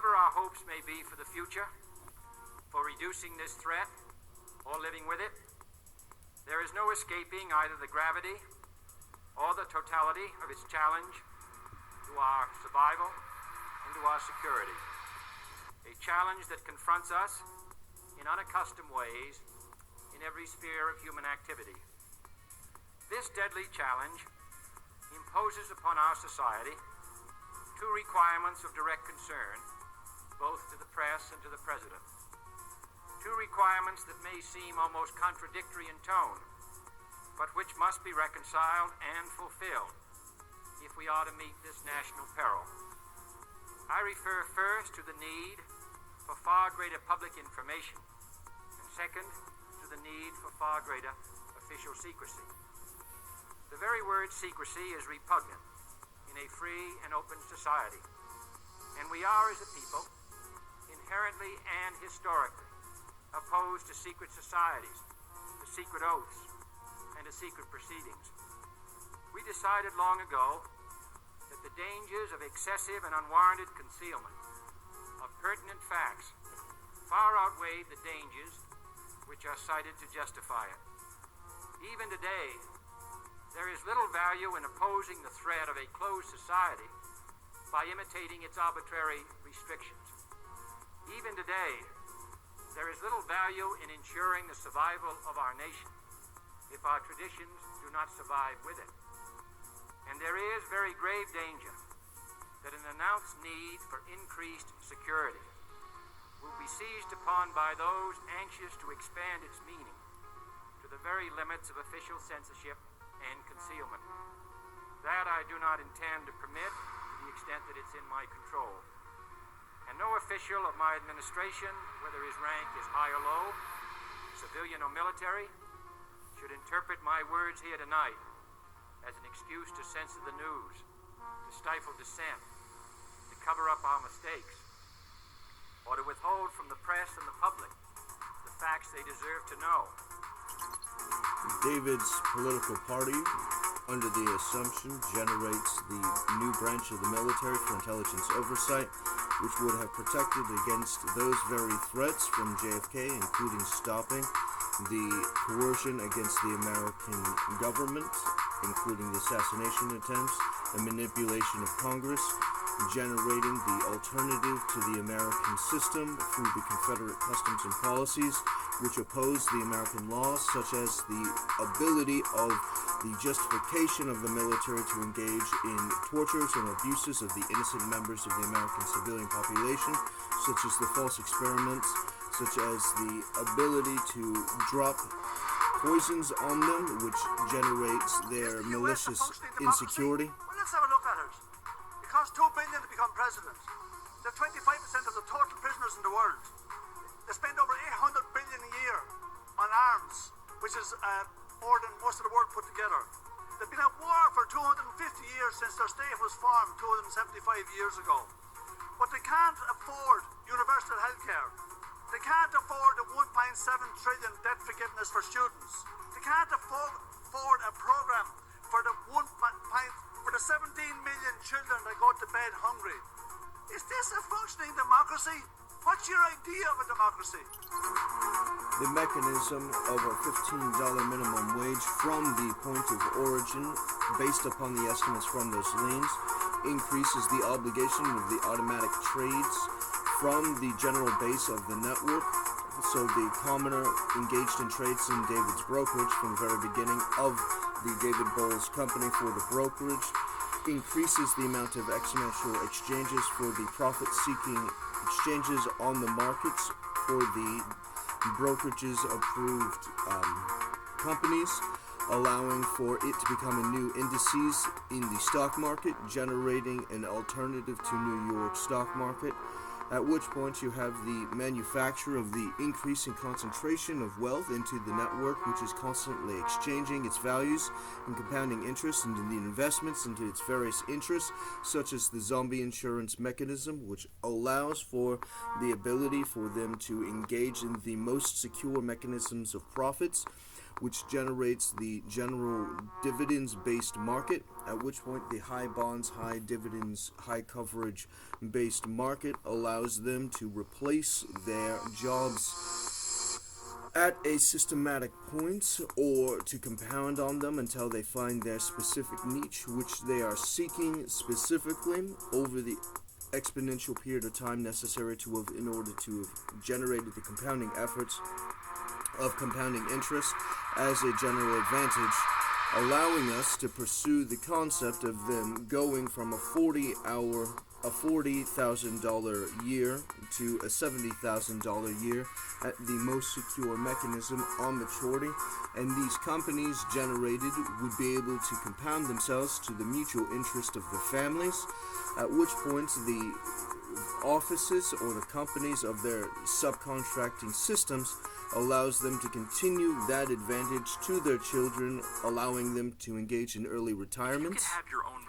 Whatever our hopes may be for the future, for reducing this threat or living with it, there is no escaping either the gravity or the totality of its challenge to our survival and to our security. A challenge that confronts us in unaccustomed ways in every sphere of human activity. This deadly challenge imposes upon our society two requirements of direct concern, both to the press and to the President. Two requirements that may seem almost contradictory in tone, but which must be reconciled and fulfilled if we are to meet this national peril. I refer first to the need for far greater public information, and second, to the need for far greater official secrecy. The very word secrecy is repugnant in a free and open society, and we are, as a people, inherently and historically opposed to secret societies, to secret oaths, and to secret proceedings. We decided long ago that the dangers of excessive and unwarranted concealment of pertinent facts far outweighed the dangers which are cited to justify it. Even today, there is little value in opposing the threat of a closed society by imitating its arbitrary restrictions. Even today, there is little value in ensuring the survival of our nation if our traditions do not survive with it. And there is very grave danger that an announced need for increased security will be seized upon by those anxious to expand its meaning to the very limits of official censorship and concealment. That I do not intend to permit to the extent that it's in my control. And no official of my administration, whether his rank is high or low, civilian or military, should interpret my words here tonight as an excuse to censor the news, to stifle dissent, to cover up our mistakes, or to withhold from the press and the public the facts they deserve to know. David's political party, under the assumption, generates the new branch of the military for intelligence oversight, which would have protected against those very threats from JFK, including stopping the coercion against the American government, including the assassination attempts and manipulation of Congress, generating the alternative to the American system through the Confederate customs and policies, which oppose the American laws, such as the ability of the justification of the military to engage in tortures and abuses of the innocent members of the American civilian population, such as the false experiments, such as the ability to drop poisons on them, which generates their malicious insecurity. Well, let's have a look at it. It costs $2 billion to become president. They're 25% of the total prisoners in the world. They spend over $800 billion a year on arms, which is more than most of the world put together. They've been at war for 250 years since their state was formed 275 years ago. But they can't afford universal health care. They can't afford the 1.7 trillion debt forgiveness for students. They can't afford a program for the 17 million children that go to bed hungry. Is this a functioning democracy? What's your idea of a democracy? The mechanism of a $15 minimum wage from the point of origin, based upon the estimates from those liens, increases the obligation of the automatic trades from the general base of the network. So the commoner engaged in trades in David's brokerage from the very beginning of the David Bowles company for the brokerage increases the amount of exponential exchanges for the profit-seeking exchanges on the markets for the brokerages approved companies, allowing for it to become a new indices in the stock market, generating an alternative to New York stock market, at which point you have the manufacture of the increasing concentration of wealth into the network, which is constantly exchanging its values and compounding interest into the investments into its various interests, such as the zombie insurance mechanism, which allows for the ability for them to engage in the most secure mechanisms of profits, which generates the general dividends-based market, at which point the high bonds, high dividends, high coverage based market allows them to replace their jobs at a systematic point or to compound on them until they find their specific niche, which they are seeking specifically over the exponential period of time necessary to have in order to have generated the compounding efforts of compounding interest as a general advantage, allowing us to pursue the concept of them going from a $40,000 year to a $70,000 year at the most secure mechanism on maturity, and these companies generated would be able to compound themselves to the mutual interest of the families, at which point the offices or the companies of their subcontracting systems allows them to continue that advantage to their children, allowing them to engage in early retirement. You can have your own.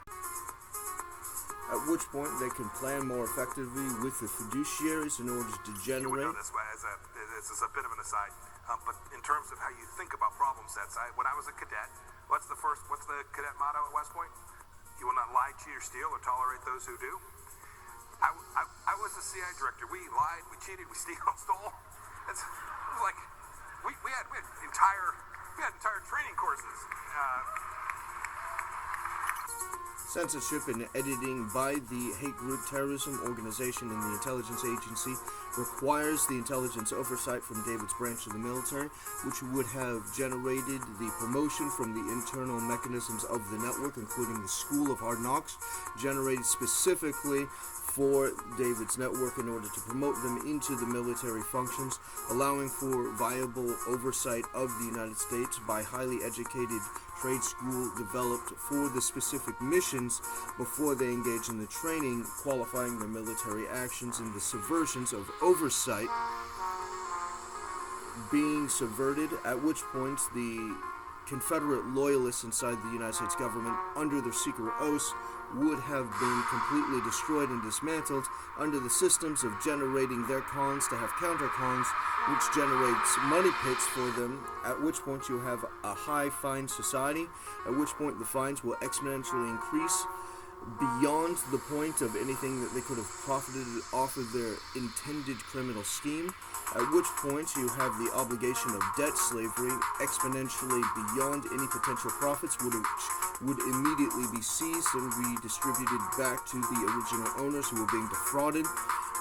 At which point they can plan more effectively with the fiduciaries in order to generate. You would know this this is a bit of an aside, but in terms of how you think about problem sets, when I was a cadet, what's the cadet motto at West Point? You will not lie, cheat, or steal, or tolerate those who do. I was the CI director. We lied, we cheated, we stole. It was like we had entire training courses. Censorship and editing by the hate group terrorism organization and the intelligence agency requires the intelligence oversight from David's branch of the military, which would have generated the promotion from the internal mechanisms of the network, including the School of Hard Knocks, generated specifically for David's network in order to promote them into the military functions, allowing for viable oversight of the United States by highly educated trade school developed for the specific missions before they engage in the training, qualifying their military actions and the subversions of oversight being subverted, at which point the Confederate loyalists inside the United States government, under their secret oaths, would have been completely destroyed and dismantled under the systems of generating their cons to have counter cons, which generates money pits for them, at which point you have a high fine society, at which point the fines will exponentially increase beyond the point of anything that they could have profited off of their intended criminal scheme, at which point you have the obligation of debt slavery exponentially beyond any potential profits, which would immediately be seized and redistributed back to the original owners who were being defrauded,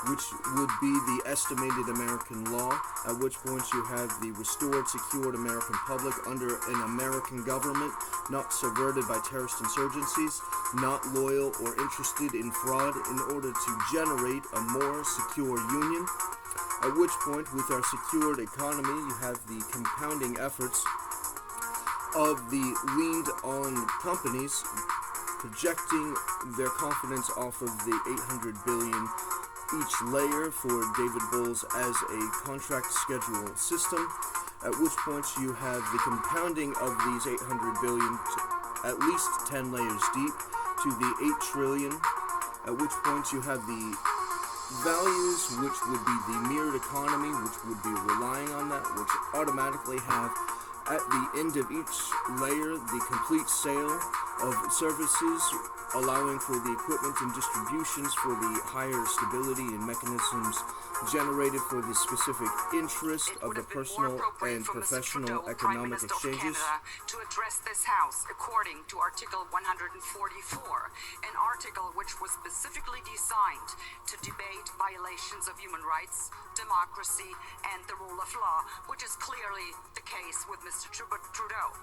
which would be the estimated American law, at which point you have the restored, secured American public under an American government, not subverted by terrorist insurgencies, not loyal or interested in fraud, in order to generate a more secure union, at which point, with our secured economy, you have the compounding efforts of the leaned-on companies projecting their confidence off of the $800 billion each layer for David Bowles as a contract schedule system, at which point you have the compounding of these $800 billion to at least 10 layers deep to the $8 trillion, at which point you have the values which would be the mirrored economy, which would be relying on that, which automatically have at the end of each layer the complete sale of services, allowing for the equipment and distributions for the higher stability and mechanisms generated for the specific interest of the personal and professional economic exchanges. To address this House according to Article 144, an article which was specifically designed to debate violations of human rights, democracy, and the rule of law, which is clearly the case with Mr. Trudeau.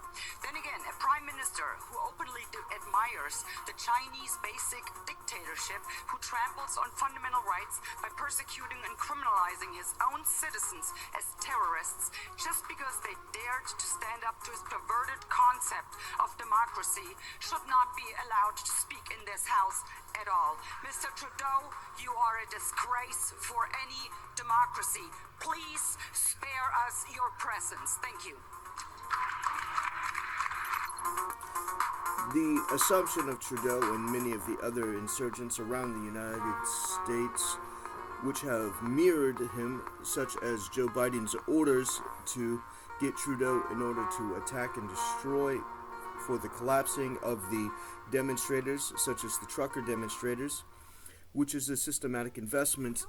Then again, a prime minister who openly admires the Chinese basic dictatorship, who tramples on fundamental rights by persecuting and criminalizing his own citizens as terrorists just because they dared to stand up to his perverted concept of democracy, should not be allowed to speak in this House at all. Mr. Trudeau, you are a disgrace for any democracy. Please spare us your presence. Thank you. The assumption of Trudeau and many of the other insurgents around the United States which have mirrored him, such as Joe Biden's orders to get Trudeau in order to attack and destroy for the collapsing of the demonstrators, such as the trucker demonstrators, which is a systematic investment.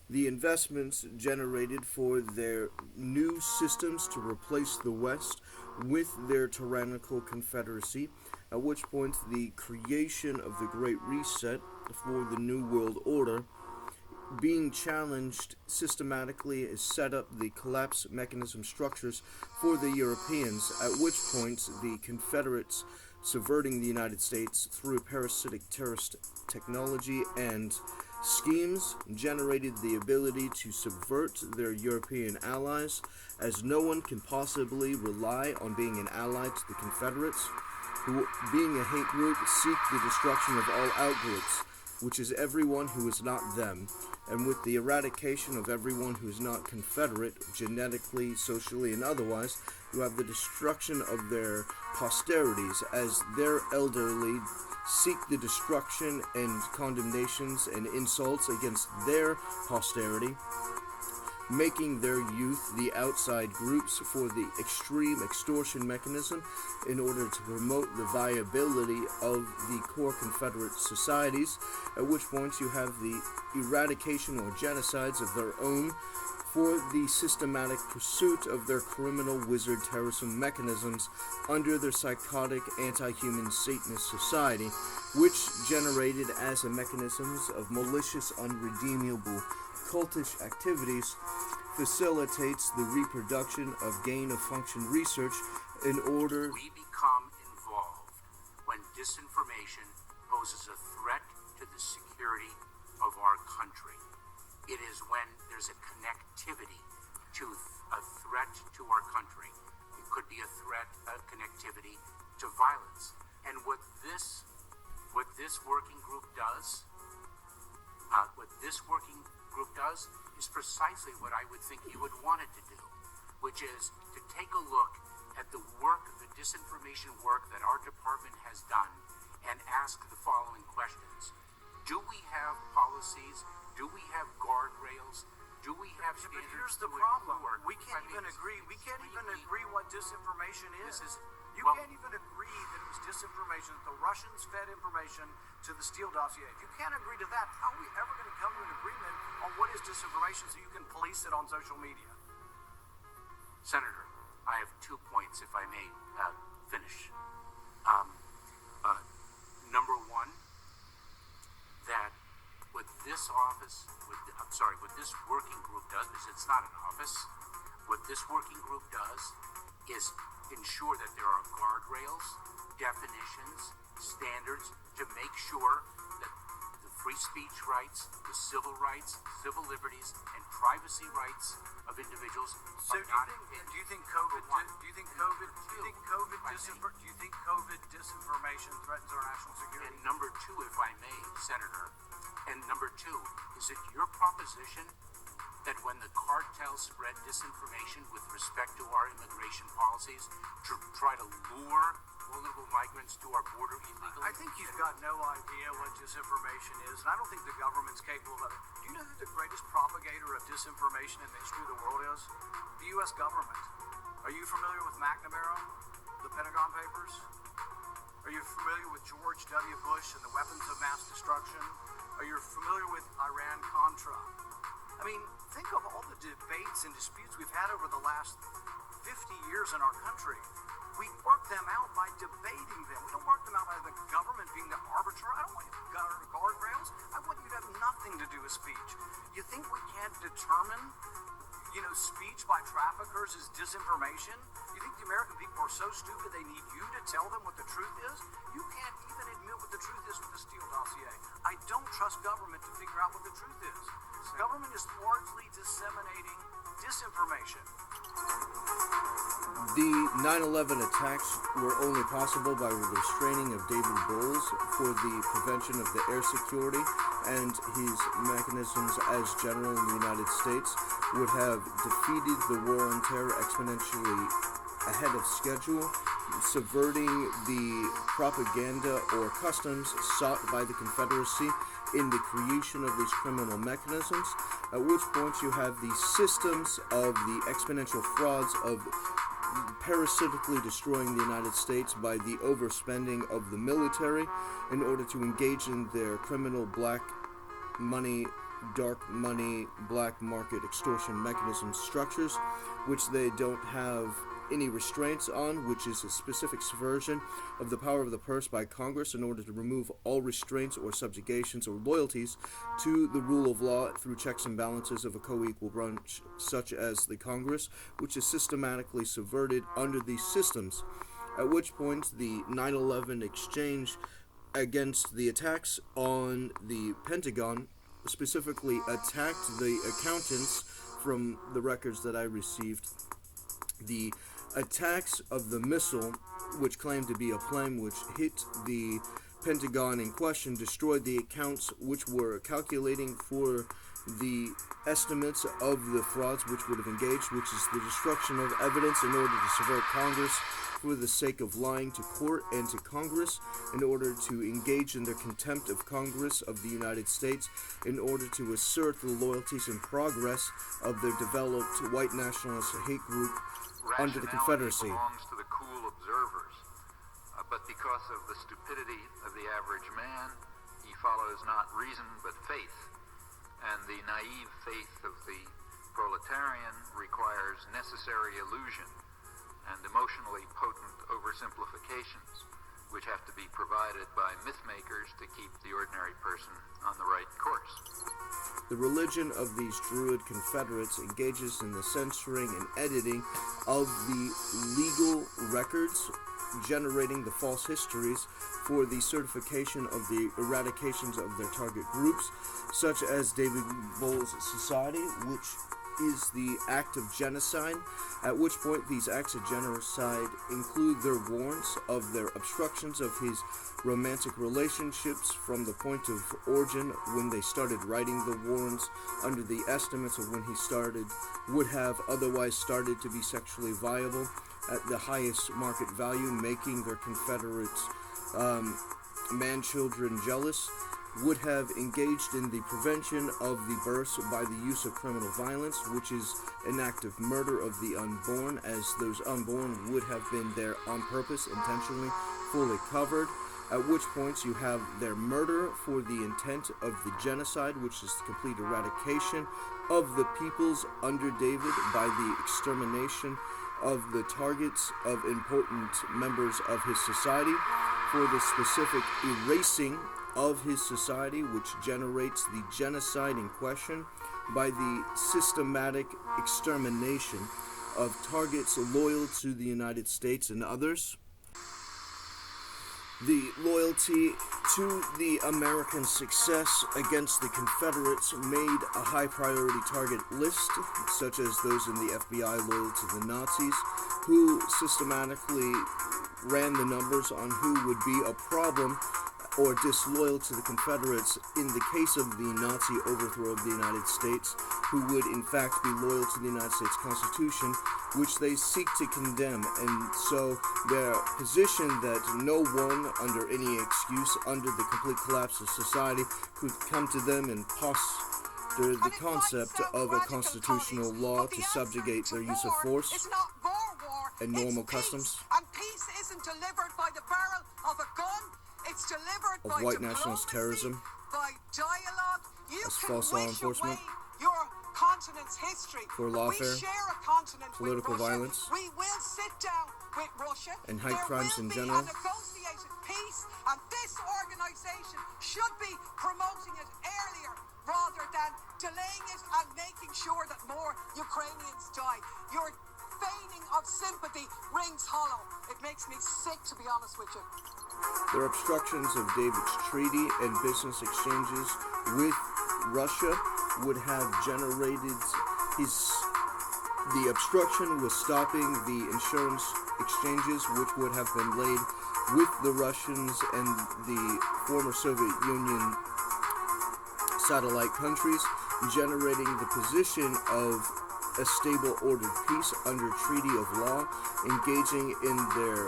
The investments generated for their new systems to replace the West with their tyrannical confederacy, at which point the creation of the Great Reset for the New World Order being challenged systematically is set up the collapse mechanism structures for the Europeans, at which point the Confederates subverting the United States through parasitic terrorist technology and schemes generated the ability to subvert their European allies, as no one can possibly rely on being an ally to the Confederates, who, being a hate group, seek the destruction of all outgroups, which is everyone who is not them, and with the eradication of everyone who is not Confederate, genetically, socially, and otherwise, you have the destruction of their posterities, as their elderly seek the destruction and condemnations and insults against their posterity, making their youth the outside groups for the extreme extortion mechanism in order to promote the viability of the core Confederate societies, at which point you have the eradication or genocides of their own for the systematic pursuit of their criminal wizard terrorism mechanisms under their psychotic anti-human Satanist society, which generated as a mechanisms of malicious, unredeemable, cultish activities, facilitates the reproduction of gain-of-function research in order. We become involved when disinformation poses a threat to the security of our country. It is when there's a connectivity to a threat to our country. It could be a threat, a connectivity to violence. And what this working group does, is precisely what I would think you would want it to do, which is to take a look at the work, the disinformation work that our department has done, and ask the following questions. Do we have policies? Do we have guardrails? Do we have standards? But here's the to problem. enforce? We can't even agree. We can't even agree what disinformation is. You well- can't even agree that it was disinformation, that the Russians fed information to the Steele dossier. If you can't agree to that, how are we ever going to come to an agreement on what is disinformation so you can police it on social media? Senator, I have 2 points, if I may finish. Number one, that what this working group does, because it's not an office, what this working group does is ensure that there are guardrails, definitions, standards to make sure that the free speech rights, the civil rights, civil liberties, and privacy rights of individuals So are not do you think COVID disinformation threatens our national security? And number two, if I may, Senator, and number two, is it your proposition that when the cartels spread disinformation with respect to our immigration policies to try to lure vulnerable migrants to our border illegally? I think you've got no idea what disinformation is, and I don't think the government's capable of it. Do you know who the greatest propagator of disinformation in the history of the world is? The U.S. government. Are you familiar with McNamara, the Pentagon Papers? Are you familiar with George W. Bush and the weapons of mass destruction? Are you familiar with Iran-Contra? I mean, think of all the debates and disputes we've had over the last 50 years in our country. We work them out by debating them. We don't work them out by the government being the arbiter. I don't want you to guardrails. I want you to have nothing to do with speech. You think we can't determine, speech by traffickers is disinformation? You think the American people are so stupid they need you to tell them what the truth is? You can't even admit what the truth is with the Steele dossier. I don't trust government to figure out what the truth is. Government is largely disseminating disinformation. The 9/11 attacks were only possible by the restraining of David Bowles for the prevention of the air security, and his mechanisms as general in the United States would have defeated the war on terror exponentially ahead of schedule, subverting the propaganda or customs sought by the Confederacy in the creation of these criminal mechanisms, at which point you have the systems of the exponential frauds of parasitically destroying the United States by the overspending of the military in order to engage in their criminal black money, dark money, black market extortion mechanism structures, which they don't have any restraints on, which is a specific subversion of the power of the purse by Congress in order to remove all restraints or subjugations or loyalties to the rule of law through checks and balances of a co-equal branch such as the Congress, which is systematically subverted under these systems, at which point the 9/11 exchange against the attacks on the Pentagon specifically attacked the accountants from the records that I received. The attacks of the missile, which claimed to be a plane which hit the Pentagon in question, destroyed the accounts which were calculating for the estimates of the frauds which would have engaged, which is the destruction of evidence in order to subvert Congress for the sake of lying to court and to Congress, in order to engage in their contempt of Congress of the United States, in order to assert the loyalties and progress of their developed white nationalist hate group under the Confederacy. Belongs to the cool observers, but because of the stupidity of the average man, he follows not reason but faith, and the naive faith of the proletarian requires necessary illusion and emotionally potent oversimplifications, which have to be provided by mythmakers to keep the ordinary person on the right course. The religion of these Druid Confederates engages in the censoring and editing of the legal records, generating the false histories for the certification of the eradications of their target groups, such as David Bowles' Society, which is the act of genocide, at which point these acts of genocide include their warrants of their obstructions of his romantic relationships from the point of origin when they started writing the warrants under the estimates of when he would have otherwise started to be sexually viable at the highest market value, making their Confederate man-children jealous, would have engaged in the prevention of the births by the use of criminal violence, which is an act of murder of the unborn, as those unborn would have been there on purpose, intentionally, fully covered, at which points you have their murder for the intent of the genocide, which is the complete eradication of the peoples under David by the extermination of the targets of important members of his society, for the specific erasing of his society, which generates the genocide in question by the systematic extermination of targets loyal to the United States and others. The loyalty to the American success against the Confederates made a high priority target list, such as those in the FBI loyal to the Nazis, who systematically ran the numbers on who would be a problem or disloyal to the Confederates in the case of the Nazi overthrow of the United States, who would in fact be loyal to the United States Constitution, which they seek to condemn. And so their position that no one, under any excuse, under the complete collapse of society, could come to them and posture the concept of a constitutional law to subjugate their use of force and normal customs and peace isn't delivered by the barrel of a gun. It's delivered of by white nationalist terrorism, by dialogue. You as can false law wish enforcement, away your continent's history. for lawfare, we share a continent political with Russia. violence, We will sit down with Russia. and hate crimes in There will general. be a negotiated peace, and this organization should be promoting it earlier rather than delaying it and making sure that more Ukrainians die. Your feigning of sympathy rings hollow. It makes me sick, to be honest with you. Their obstructions of David's treaty and business exchanges with Russia would have generated the obstruction was stopping the insurance exchanges, which would have been laid with the Russians and the former Soviet Union satellite countries, generating the position of a stable, ordered peace under treaty of law, engaging in their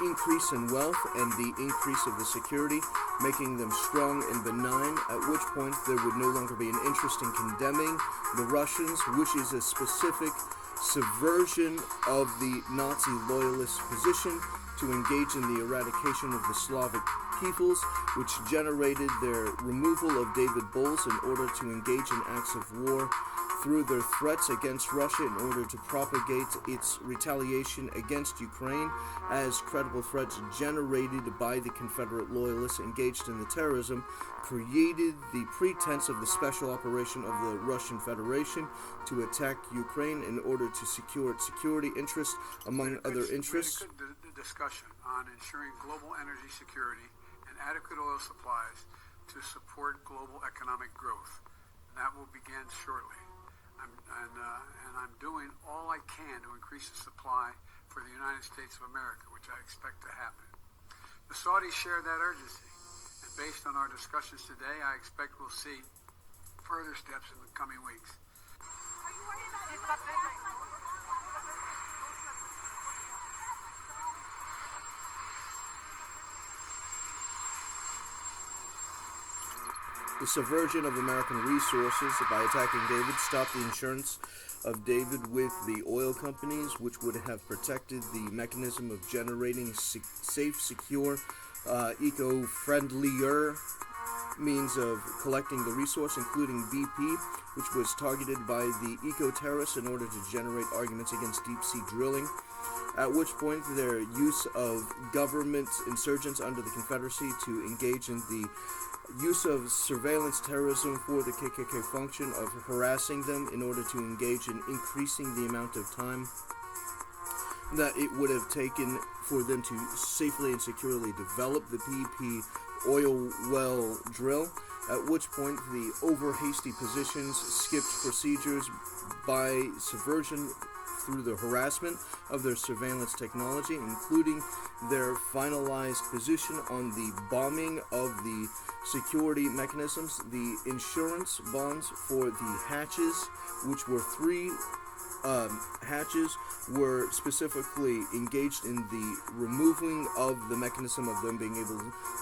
increase in wealth and the increase of the security, making them strong and benign, at which point there would no longer be an interest in condemning the Russians, which is a specific subversion of the Nazi loyalist position to engage in the eradication of the Slavic peoples, which generated their removal of David Boles in order to engage in acts of war through their threats against Russia in order to propagate its retaliation against Ukraine as credible threats generated by the Confederate loyalists engaged in the terrorism, created the pretense of the special operation of the Russian Federation to attack Ukraine in order to secure its security interests, among other interests. We had a good discussion on ensuring global energy security and adequate oil supplies to support global economic growth. And that will begin shortly. I'm doing all I can to increase the supply for the United States of America, which I expect to happen. The Saudis share that urgency, and based on our discussions today, I expect we'll see further steps in the coming weeks. The subversion of American resources by attacking David stopped the insurance of David with the oil companies, which would have protected the mechanism of generating safe, secure, eco-friendlier means of collecting the resource, including BP, which was targeted by the eco-terrorists in order to generate arguments against deep-sea drilling, at which point their use of government insurgents under the Confederacy to engage in the use of surveillance terrorism for the KKK function of harassing them in order to engage in increasing the amount of time that it would have taken for them to safely and securely develop the BP oil well drill, at which point the over-hasty positions skipped procedures by subversion through the harassment of their surveillance technology, including their finalized position on the bombing of the security mechanisms, the insurance bonds for the hatches, which were three hatches, were specifically engaged in the removing of the mechanism of them being able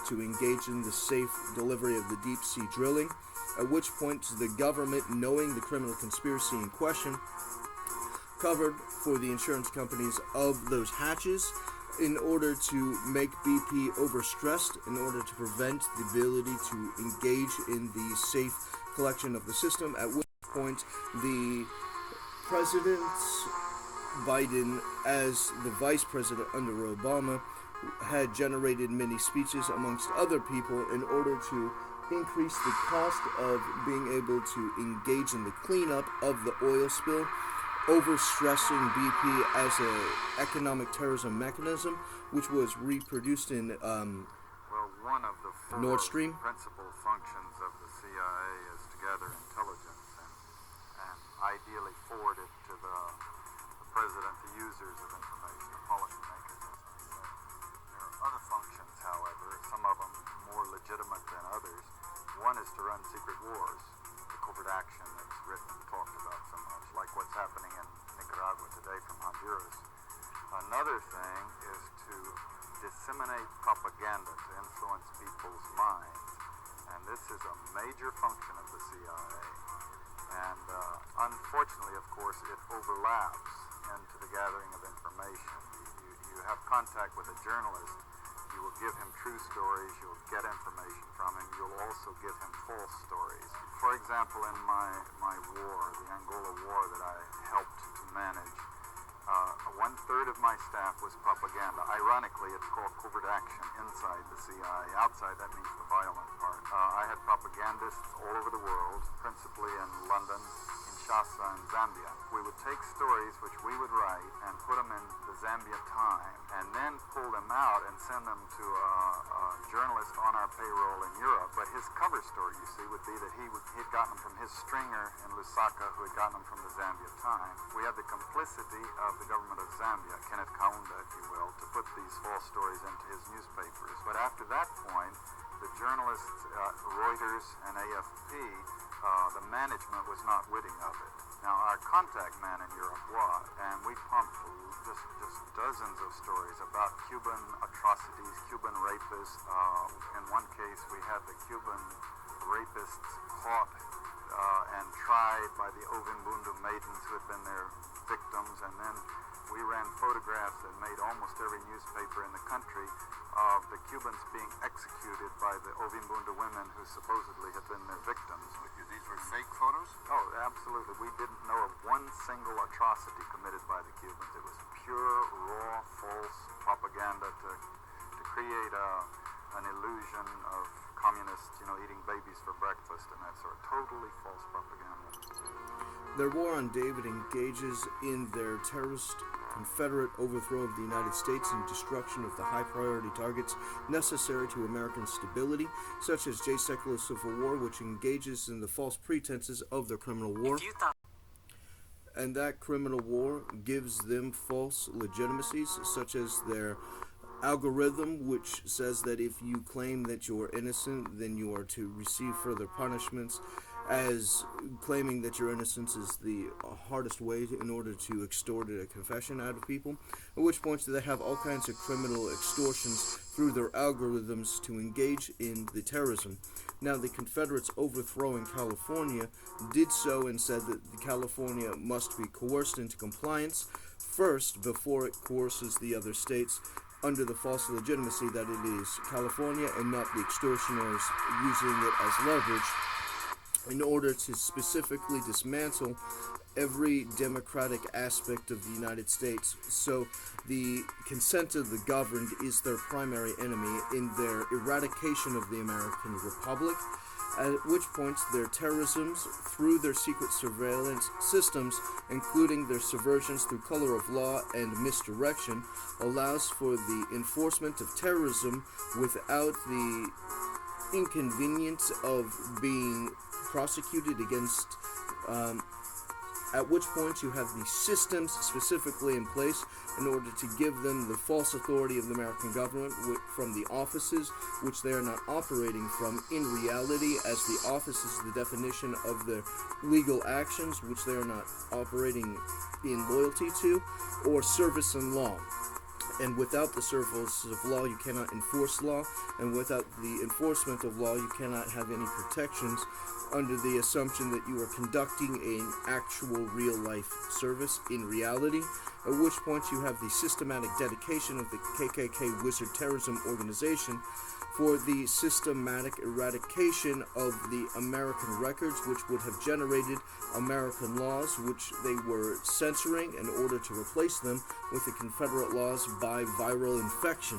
to engage in the safe delivery of the deep sea drilling, at which point the government, knowing the criminal conspiracy in question, covered for the insurance companies of those hatches in order to make BP overstressed, in order to prevent the ability to engage in the safe collection of the system, at which point the President Biden, as the vice president under Obama, had generated many speeches amongst other people in order to increase the cost of being able to engage in the cleanup of the oil spill, overstressing BP as an economic terrorism mechanism, which was reproduced in one of the four Nord Stream. principal functions of the CIA is to gather intelligence and ideally forward it to the president, the users of information, the policymakers. There are other functions, however, some of them more legitimate than others. One is to run secret wars, the covert action that's written and talked about so much, like what's happening in Nicaragua today from Honduras. Another thing is to disseminate propaganda to influence people's minds, and this is a major function of the CIA. And unfortunately, of course, it overlaps into the gathering of information. You have contact with a journalist, you will give him true stories, you'll get information from him, you'll also give him false stories. For example, in my war, the Angola war that I helped to manage, 1/3 of my staff was propaganda. Ironically, it's called covert action inside the CIA. Outside, that means the violent part. I had propagandists all over the world, principally in London, Kinshasa, and Zambia. We would take stories which we would write and put them in the Zambia Time, and then pull them out and send them to a journalist on our payroll in Europe. But his cover story, you see, would be that he'd gotten them from his stringer in Lusaka, who had gotten them from the Zambia Time. We had the complicity of the government of Zambia, Kenneth Kaunda, if you will, to put these false stories into his newspapers. But after that point, the journalists, Reuters and AFP, the management was not witting of it. Now, our contact man in Europe was, and we pumped just dozens of stories about Cuban atrocities, Cuban rapists. In one case, we had the Cuban rapists caught and tried tried by the Ovimbundu maidens who had been their victims, and then we ran photographs that made almost every newspaper in the country of the Cubans being executed by the Ovimbundu women who supposedly had been their victims. These were fake photos? Oh, absolutely. We didn't know of one single atrocity committed by the Cubans. It was pure, raw, false propaganda to create an illusion of communists, eating babies for breakfast and that sort of totally false propaganda. Their war on David engages in their terrorist Confederate overthrow of the United States and destruction of the high-priority targets necessary to American stability, such as Jay's secular civil war, which engages in the false pretenses of their criminal war. And that criminal war gives them false legitimacies, such as their algorithm, which says that if you claim that you're innocent, then you are to receive further punishments, as claiming that your innocence is the hardest way in order to extort a confession out of people, at which point they have all kinds of criminal extortions through their algorithms to engage in the terrorism. Now, the Confederates overthrowing California did so and said that California must be coerced into compliance first before it coerces the other states, under the false legitimacy that it is California and not the extortioners using it as leverage in order to specifically dismantle every democratic aspect of the United States. So the consent of the governed is their primary enemy in their eradication of the American Republic, at which point their terrorisms through their secret surveillance systems, including their subversions through color of law and misdirection, allows for the enforcement of terrorism without the inconvenience of being prosecuted against, at which point you have the systems specifically in place in order to give them the false authority of the American government from the offices which they are not operating from in reality, as the office is the definition of their legal actions which they are not operating in loyalty to, or service in law. And without the service of law, you cannot enforce law, and without the enforcement of law, you cannot have any protections under the assumption that you are conducting an actual real-life service in reality, at which point you have the systematic dedication of the KKK Wizard Terrorism Organization for the systematic eradication of the American records, which would have generated American laws, which they were censoring in order to replace them with the Confederate laws by viral infection,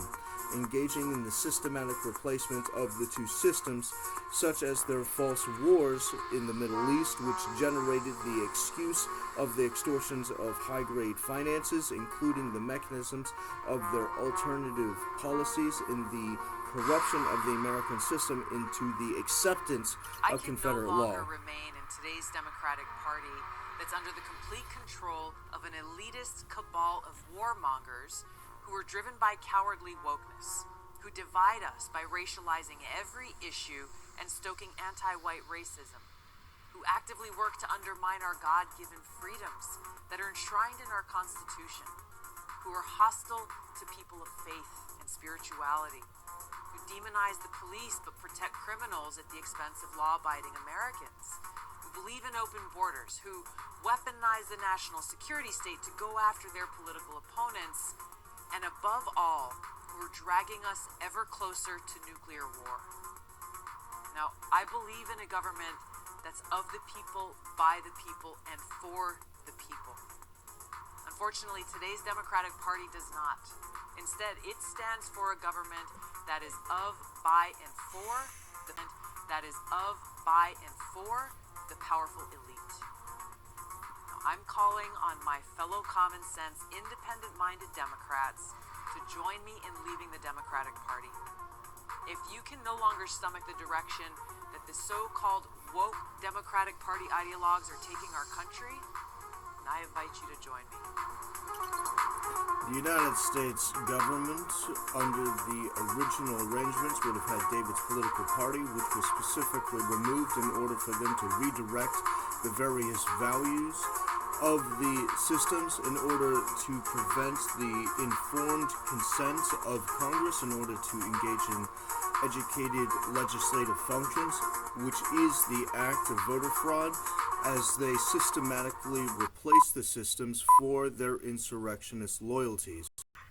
engaging in the systematic replacement of the two systems, such as their false wars in the Middle East, which generated the excuse of the extortions of high-grade finances, including the mechanisms of their alternative policies in the corruption of the American system into the acceptance of Confederate law. I can no longer remain in today's Democratic Party that's under the complete control of an elitist cabal of warmongers who are driven by cowardly wokeness, who divide us by racializing every issue and stoking anti-white racism, who actively work to undermine our God-given freedoms that are enshrined in our Constitution, who are hostile to people of faith and spirituality, who demonize the police but protect criminals at the expense of law-abiding Americans, who believe in open borders, who weaponize the national security state to go after their political opponents, and above all, who are dragging us ever closer to nuclear war. Now, I believe in a government that's of the people, by the people, and for the people. Unfortunately, today's Democratic Party does not. Instead, it stands for a government that is of, by, and for the powerful elite. Now, I'm calling on my fellow common sense, independent-minded Democrats to join me in leaving the Democratic Party. If you can no longer stomach the direction that the so-called woke Democratic Party ideologues are taking our country, then I invite you to join me. The United States government, under the original arrangements, would have had David's political party, which was specifically removed in order for them to redirect the various values of the systems in order to prevent the informed consent of Congress in order to engage in educated legislative functions, which is the act of voter fraud, as they systematically replace the systems for their insurrectionist loyalties.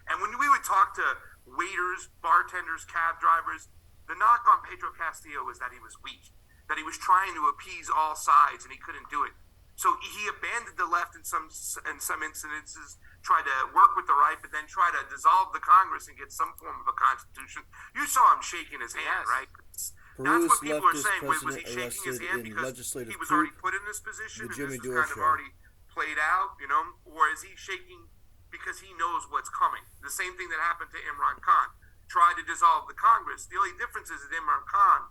And when we would talk to waiters, bartenders, cab drivers, the knock on Pedro Castillo was that he was weak, that he was trying to appease all sides and he couldn't do it. So he abandoned the left in some incidences, tried to work with the right, but then try to dissolve the Congress and get some form of a constitution. You saw him shaking his hand, right? That's what people are saying. Was he shaking his hand because he was already put in this position and this was kind of already played out, you know? Or is he shaking because he knows what's coming? The same thing that happened to Imran Khan. Tried to dissolve the Congress. The only difference is that Imran Khan,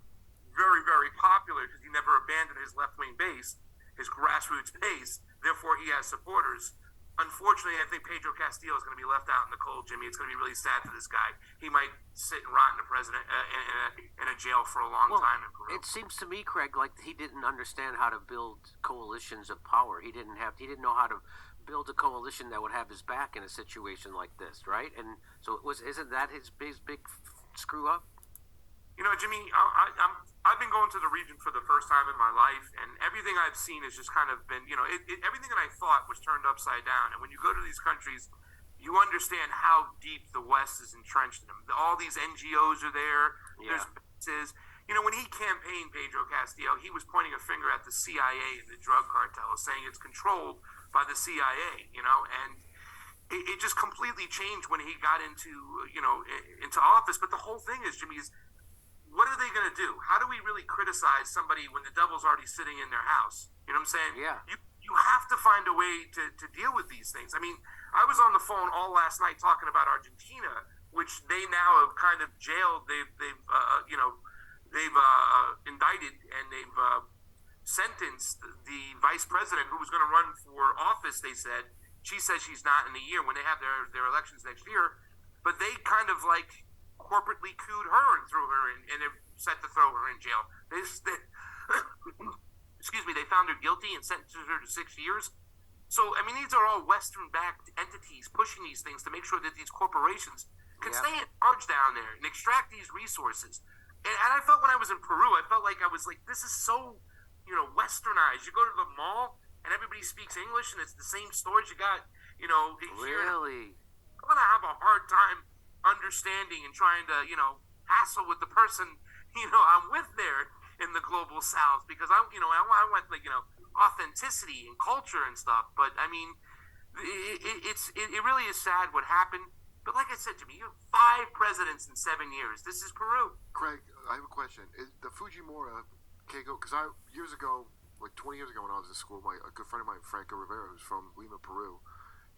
very, very popular because he never abandoned his left-wing base, his grassroots base. Therefore, he has supporters. Unfortunately, I think Pedro Castillo is going to be left out in the cold, Jimmy. It's going to be really sad for this guy. He might sit and rot in a in a jail for a long time in Peru. It seems to me, Craig, like he didn't understand how to build coalitions of power. He didn't know how to build a coalition that would have his back in a situation like this, right? And so isn't that his big screw up? You know, Jimmy, I've been going to the region for the first time in my life, and everything I've seen has just kind of been, you know, everything that I thought was turned upside down. And when you go to these countries, you understand how deep the West is entrenched in them. All these NGOs are there. Yeah. There's businesses. You know, when he campaigned, Pedro Castillo, he was pointing a finger at the CIA and the drug cartel, saying it's controlled by the CIA, you know, and it just completely changed when he got into office. But the whole thing is, Jimmy, is what are they going to do? How do we really criticize somebody when the devil's already sitting in their house? You know what I'm saying? Yeah. You have to find a way to deal with these things. I mean, I was on the phone all last night talking about Argentina, which they now have kind of jailed. They've indicted and they've sentenced the vice president who was going to run for office. They said she says she's not in a year when they have their elections next year, but they kind of like corporately cooed her and threw her in, and they're set to throw her in jail. Excuse me, they found her guilty and sentenced her to 6 years. So, I mean, these are all Western-backed entities pushing these things to make sure that these corporations can stay in charge down there and extract these resources. And I felt when I was in Peru, I felt like I was like, this is so, you know, Westernized. You go to the mall and everybody speaks English and it's the same stores you got, you know. Really? I'm going to have a hard time understanding and trying to, you know, hassle with the person, you know, I'm with there in the global South because I want like, you know, authenticity and culture and stuff. But I mean, it really is sad what happened. But like I said, Jimmy, you have 5 presidents in 7 years. This is Peru. Craig, I have a question. Is the Fujimori Keiko? Because years ago, like 20 years ago when I was in school, a good friend of mine, Franco Rivera, who's from Lima, Peru,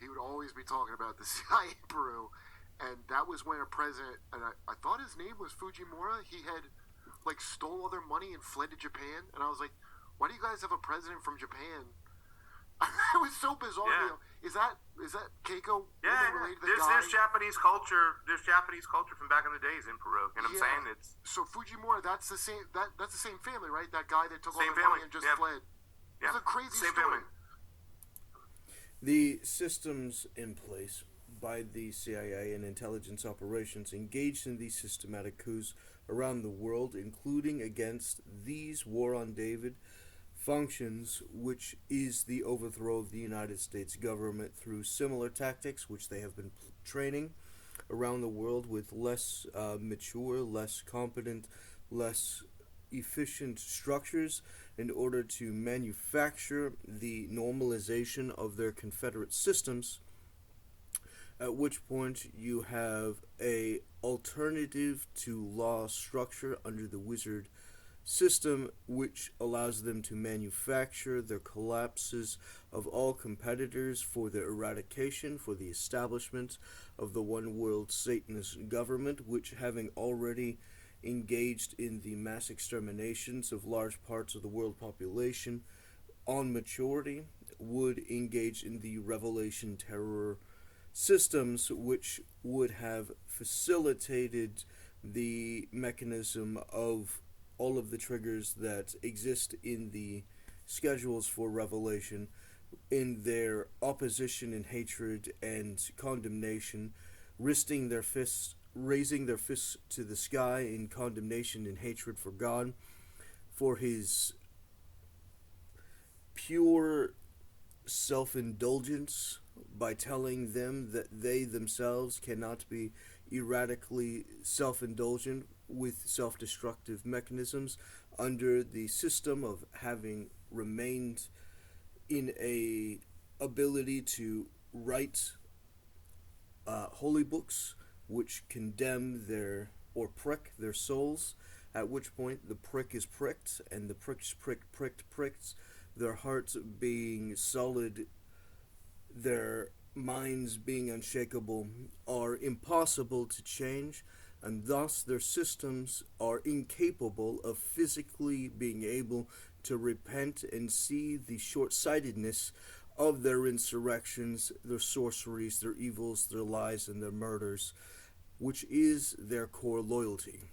he would always be talking about the CIA in Peru. And that was when a president, and I thought his name was Fujimori, he had like stole all their money and fled to Japan. And I was like, why do you guys have a president from Japan? It was so bizarre. Yeah. You know, is that Keiko? Yeah, related to the there's guy? Japanese culture. There's Japanese culture from back in the days in Peru. You know what I'm saying? It's so Fujimori. That's the same. That's the same family, right? That guy that took all same their family money and just yeah. fled. Yeah. It's a crazy same story. family. The systems in place by the CIA and intelligence operations engaged in these systematic coups around the world, including against these War on David functions, which is the overthrow of the United States government through similar tactics, which they have been training around the world with less mature, less competent, less efficient structures in order to manufacture the normalization of their Confederate systems, at which point you have a alternative to law structure under the wizard system, which allows them to manufacture their collapses of all competitors for the eradication, for the establishment of the one world Satanist government, which, having already engaged in the mass exterminations of large parts of the world population on maturity, would engage in the revelation terror systems, which would have facilitated the mechanism of all of the triggers that exist in the schedules for revelation in their opposition and hatred and condemnation, raising their fists to the sky in condemnation and hatred for God, for his pure self-indulgence by telling them that they themselves cannot be erratically self-indulgent with self-destructive mechanisms under the system of having remained in a ability to write holy books which condemn their or prick their souls, at which point the prick is pricked, and the pricked, their hearts being solid, their minds being unshakable, are impossible to change, and thus their systems are incapable of physically being able to repent and see the short-sightedness of their insurrections, their sorceries, their evils, their lies, and their murders, which is their core loyalty.